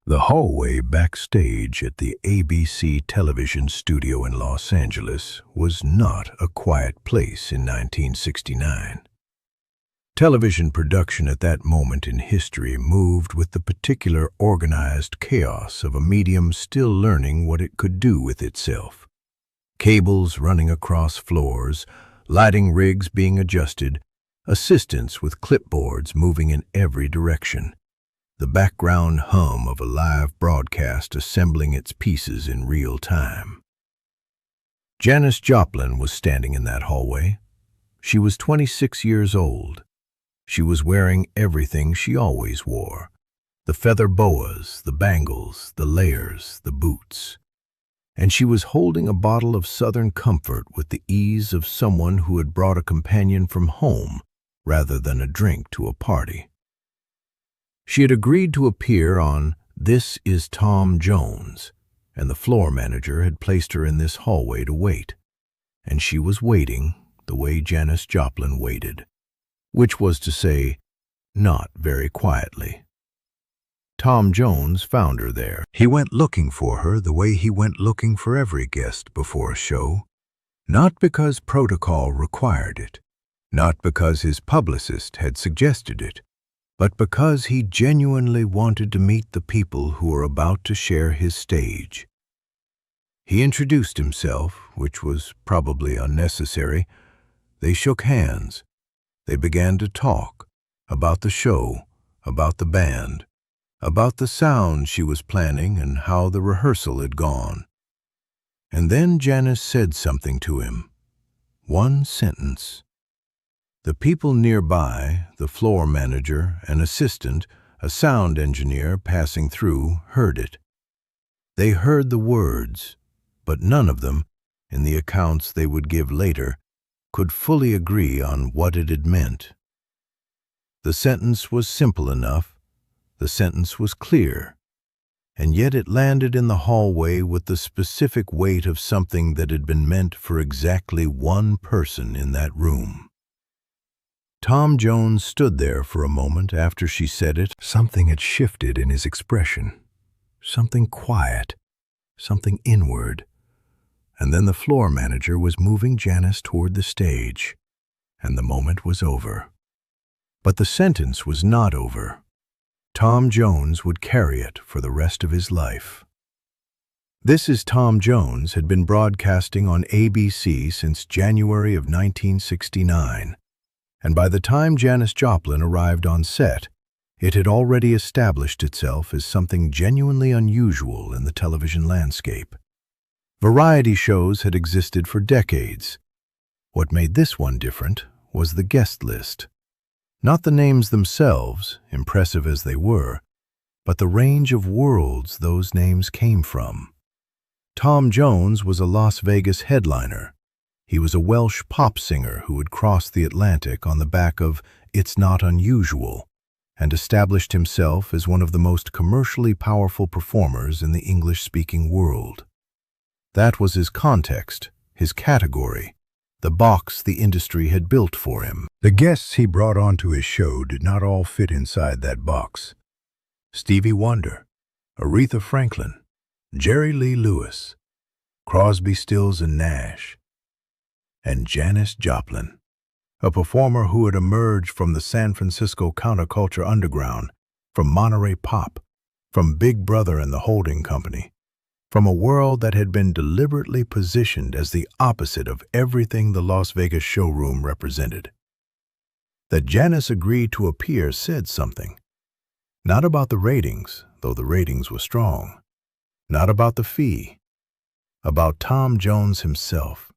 The hallway backstage at the ABC television studio in Los Angeles was not a quiet place in 1969. Television production at that moment in history moved with the particular organized chaos of a medium still learning what it could do with itself. Cables running across floors, lighting rigs being adjusted, assistants with clipboards moving in every direction. The background hum of a live broadcast assembling its pieces in real time. Janis Joplin was standing in that hallway. She was 26 years old. She was wearing everything she always wore: the feather boas, the bangles, the layers, the boots. And she was holding a bottle of Southern comfort with the ease of someone who had brought a companion from home rather than a drink to a party. She had agreed to appear on This Is Tom Jones, and the floor manager had placed her in this hallway to wait. And she was waiting the way Janis Joplin waited, which was to say, not very quietly. Tom Jones found her there. He went looking for her the way he went looking for every guest before a show, not because protocol required it, not because his publicist had suggested it, but because he genuinely wanted to meet the people who were about to share his stage. He introduced himself, which was probably unnecessary. They shook hands. They began to talk about the show, about the band, about the sound she was planning and how the rehearsal had gone. And then Janis said something to him. One sentence. The people nearby, the floor manager, an assistant, a sound engineer passing through, heard it. They heard the words, but none of them, in the accounts they would give later, could fully agree on what it had meant. The sentence was simple enough, the sentence was clear, and yet it landed in the hallway with the specific weight of something that had been meant for exactly one person in that room. Tom Jones stood there for a moment after she said it. Something had shifted in his expression, something quiet, something inward. And then the floor manager was moving Janis toward the stage, and the moment was over. But the sentence was not over. Tom Jones would carry it for the rest of his life. This Is Tom Jones had been broadcasting on ABC since January of 1969, and by the time Janis Joplin arrived on set, it had already established itself as something genuinely unusual in the television landscape. Variety shows had existed for decades. What made this one different was the guest list. Not the names themselves, impressive as they were, but the range of worlds those names came from. Tom Jones was a Las Vegas headliner. He was a Welsh pop singer who had crossed the Atlantic on the back of It's Not Unusual and established himself as one of the most commercially powerful performers in the English-speaking world. That was his context, his category, the box the industry had built for him. The guests he brought onto his show did not all fit inside that box. Stevie Wonder, Aretha Franklin, Jerry Lee Lewis, Crosby, Stills and Nash, and Janis Joplin, a performer who had emerged from the San Francisco counterculture underground, from Monterey pop, from Big Brother and the Holding Company, from a world that had been deliberately positioned as the opposite of everything the Las Vegas showroom represented. That Janis agreed to appear said something. Not about the ratings, though the ratings were strong. Not about the fee. About Tom Jones himself.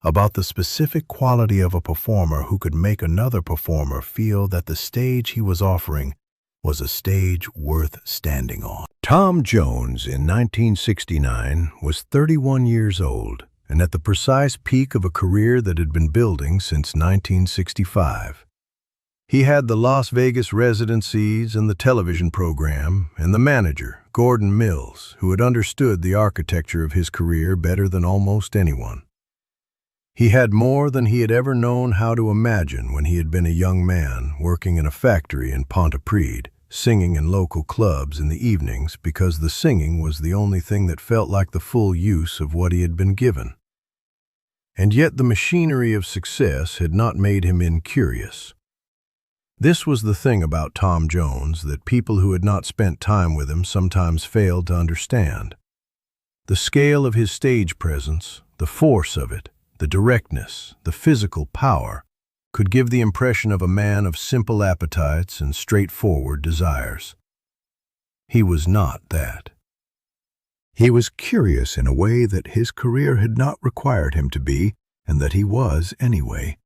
About the specific quality of a performer who could make another performer feel that the stage he was offering was a stage worth standing on. Tom Jones in 1969 was 31 years old and at the precise peak of a career that had been building since 1965. He had the Las Vegas residencies and the television program and the manager, Gordon Mills, who had understood the architecture of his career better than almost anyone. He had more than he had ever known how to imagine when he had been a young man working in a factory in Pontypridd, singing in local clubs in the evenings because the singing was the only thing that felt like the full use of what he had been given. And yet the machinery of success had not made him incurious. This was the thing about Tom Jones that people who had not spent time with him sometimes failed to understand. The scale of his stage presence, the force of it, the directness, the physical power, could give the impression of a man of simple appetites and straightforward desires. He was not that. He was curious in a way that his career had not required him to be, and that he was anyway.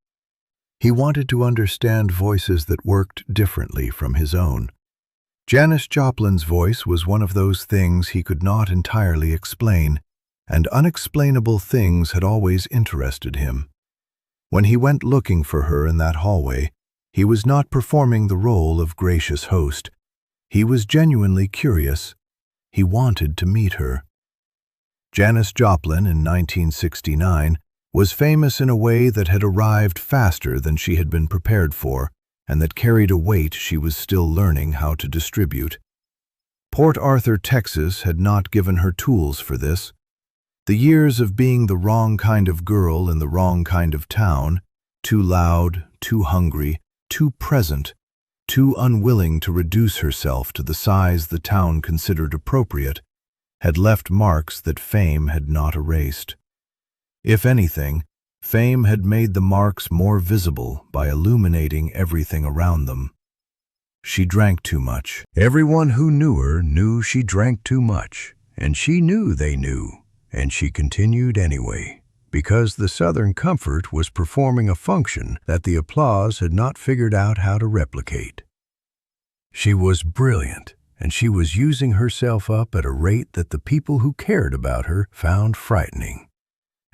He wanted to understand voices that worked differently from his own. Janis Joplin's voice was one of those things he could not entirely explain, and unexplainable things had always interested him. When he went looking for her in that hallway, he was not performing the role of gracious host. He was genuinely curious. He wanted to meet her. Janis Joplin, in 1969, was famous in a way that had arrived faster than she had been prepared for, and that carried a weight she was still learning how to distribute. Port Arthur, Texas, had not given her tools for this. The years of being the wrong kind of girl in the wrong kind of town, too loud, too hungry, too present, too unwilling to reduce herself to the size the town considered appropriate, had left marks that fame had not erased. If anything, fame had made the marks more visible by illuminating everything around them. She drank too much. Everyone who knew her knew she drank too much, and she knew they knew, and she continued anyway, because the Southern Comfort was performing a function that the applause had not figured out how to replicate. She was brilliant, and she was using herself up at a rate that the people who cared about her found frightening.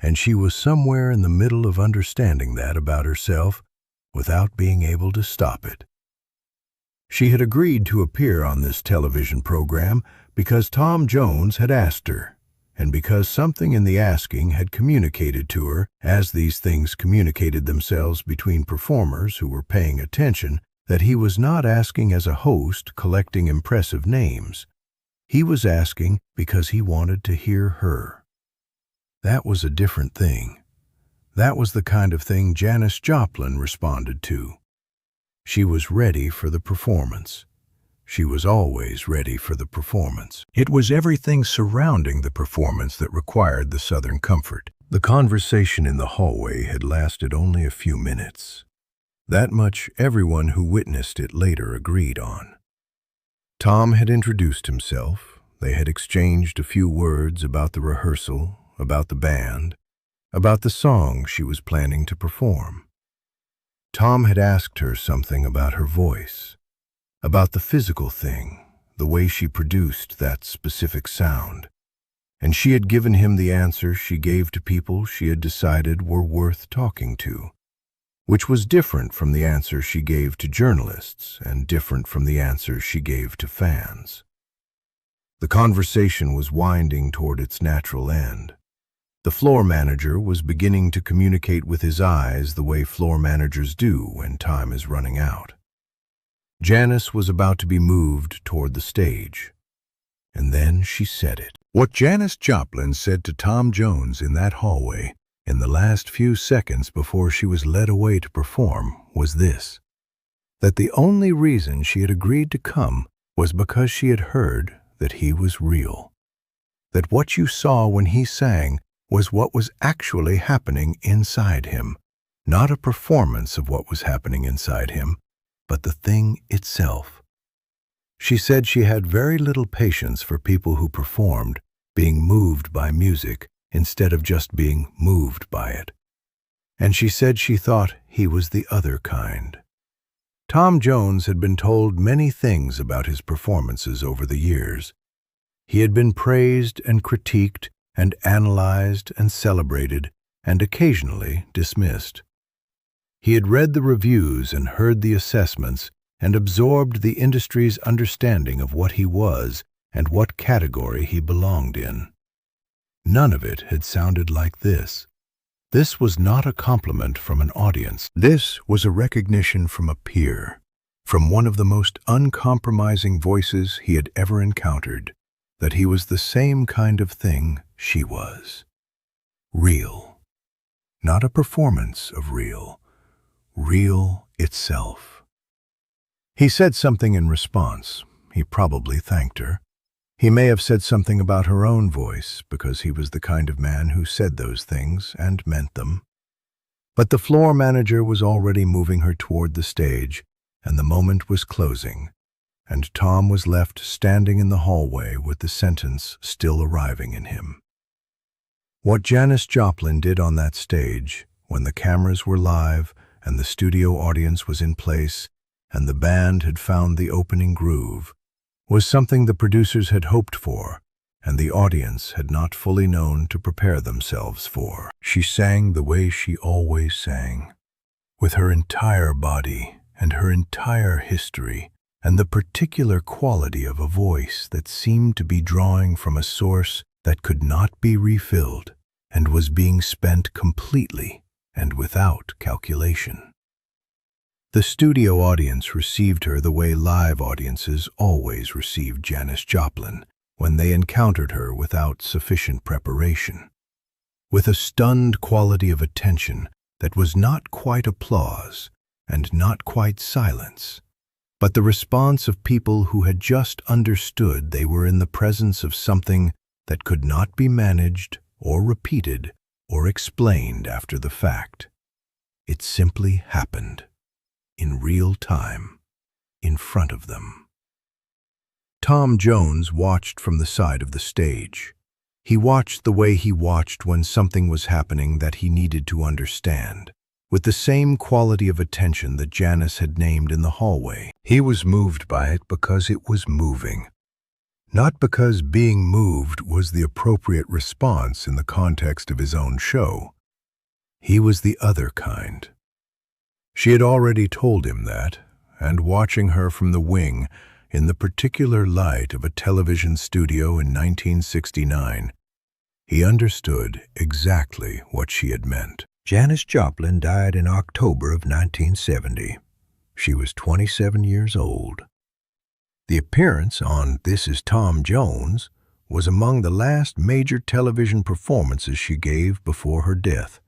And she was somewhere in the middle of understanding that about herself without being able to stop it. She had agreed to appear on this television program because Tom Jones had asked her, and because something in the asking had communicated to her, as these things communicated themselves between performers who were paying attention, that he was not asking as a host collecting impressive names. He was asking because he wanted to hear her. That was a different thing. That was the kind of thing Janis Joplin responded to. She was ready for the performance. She was always ready for the performance. It was everything surrounding the performance that required the Southern Comfort. The conversation in the hallway had lasted only a few minutes. That much everyone who witnessed it later agreed on. Tom had introduced himself. They had exchanged a few words about the rehearsal, about the band, about the song she was planning to perform. Tom had asked her something about her voice, about the physical thing, the way she produced that specific sound, and she had given him the answer she gave to people she had decided were worth talking to, which was different from the answer she gave to journalists and different from the answer she gave to fans. The conversation was winding toward its natural end. The floor manager was beginning to communicate with his eyes the way floor managers do when time is running out. Janis was about to be moved toward the stage. And then she said it. What Janis Joplin said to Tom Jones in that hallway, in the last few seconds before she was led away to perform, was this: that the only reason she had agreed to come was because she had heard that he was real. That what you saw when he sang was what was actually happening inside him, not a performance of what was happening inside him, but the thing itself. She said she had very little patience for people who performed, being moved by music instead of just being moved by it. And she said she thought he was the other kind. Tom Jones had been told many things about his performances over the years. He had been praised and critiqued and analyzed and celebrated and occasionally dismissed. He had read the reviews and heard the assessments and absorbed the industry's understanding of what he was and what category he belonged in. None of it had sounded like this. This was not a compliment from an audience. This was a recognition from a peer, from one of the most uncompromising voices he had ever encountered, that he was the same kind of thing she was. Real. Not a performance of real. Real itself. He said something in response. He probably thanked her. He may have said something about her own voice, because he was the kind of man who said those things and meant them. But the floor manager was already moving her toward the stage, and the moment was closing, and Tom was left standing in the hallway with the sentence still arriving in him. What Janis Joplin did on that stage, when the cameras were live and the studio audience was in place and the band had found the opening groove, was something the producers had hoped for and the audience had not fully known to prepare themselves for. She sang the way she always sang, with her entire body and her entire history, and the particular quality of a voice that seemed to be drawing from a source that could not be refilled and was being spent completely and without calculation. The studio audience received her the way live audiences always received Janis Joplin when they encountered her without sufficient preparation, with a stunned quality of attention that was not quite applause and not quite silence, but the response of people who had just understood they were in the presence of something that could not be managed or repeated or explained after the fact. It simply happened, in real time, in front of them. Tom Jones watched from the side of the stage. He watched the way he watched when something was happening that he needed to understand, with the same quality of attention that Janis had named in the hallway. He was moved by it because it was moving, not because being moved was the appropriate response in the context of his own show. He was the other kind. She had already told him that, and watching her from the wing, in the particular light of a television studio in 1969, he understood exactly what she had meant. Janis Joplin died in October of 1970. She was 27 years old. The appearance on This Is Tom Jones was among the last major television performances she gave before her death,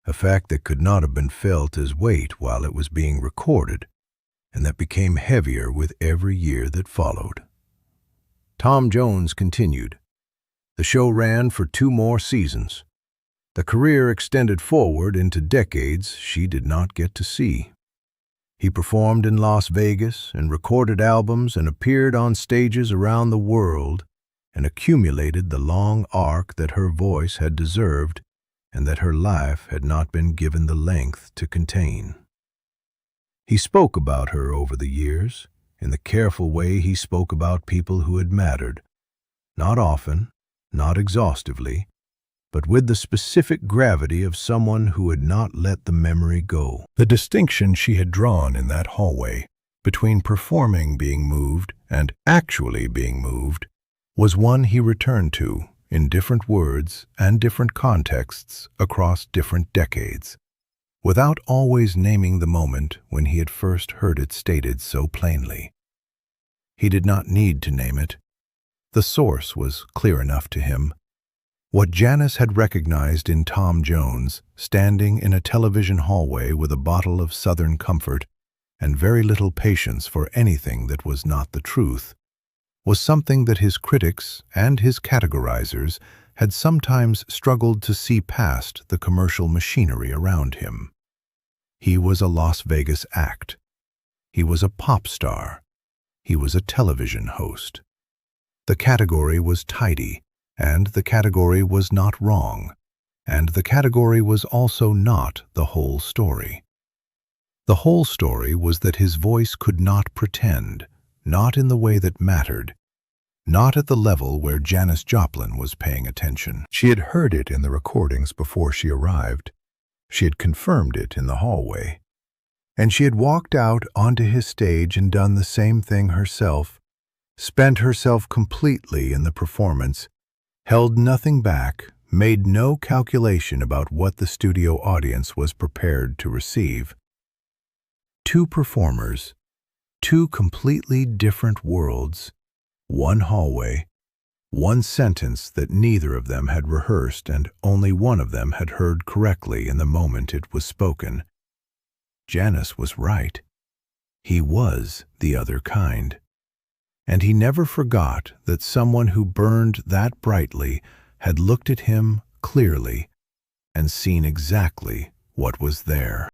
a fact that could not have been felt as weight while it was being recorded, and that became heavier with every year that followed. Tom Jones continued. The show ran for 2 more seasons. The career extended forward into decades she did not get to see. He performed in Las Vegas and recorded albums and appeared on stages around the world and accumulated the long arc that her voice had deserved and that her life had not been given the length to contain. He spoke about her over the years, in the careful way he spoke about people who had mattered, not often, not exhaustively, but with the specific gravity of someone who had not let the memory go. The distinction she had drawn in that hallway between performing being moved and actually being moved was one he returned to in different words and different contexts across different decades, without always naming the moment when he had first heard it stated so plainly. He did not need to name it. The source was clear enough to him. What Janis had recognized in Tom Jones, standing in a television hallway with a bottle of Southern comfort and very little patience for anything that was not the truth, was something that his critics and his categorizers had sometimes struggled to see past the commercial machinery around him. He was a Las Vegas act. He was a pop star. He was a television host. The category was tidy, and the category was not wrong, and the category was also not the whole story. The whole story was that his voice could not pretend, not in the way that mattered, not at the level where Janis Joplin was paying attention. She had heard it in the recordings before she arrived. She had confirmed it in the hallway. And she had walked out onto his stage and done the same thing herself, spent herself completely in the performance, held nothing back, made no calculation about what the studio audience was prepared to receive. 2 performers, Two completely different worlds, one hallway, one sentence that neither of them had rehearsed and only one of them had heard correctly in the moment it was spoken. Janis was right. He was the other kind. And he never forgot that someone who burned that brightly had looked at him clearly and seen exactly what was there.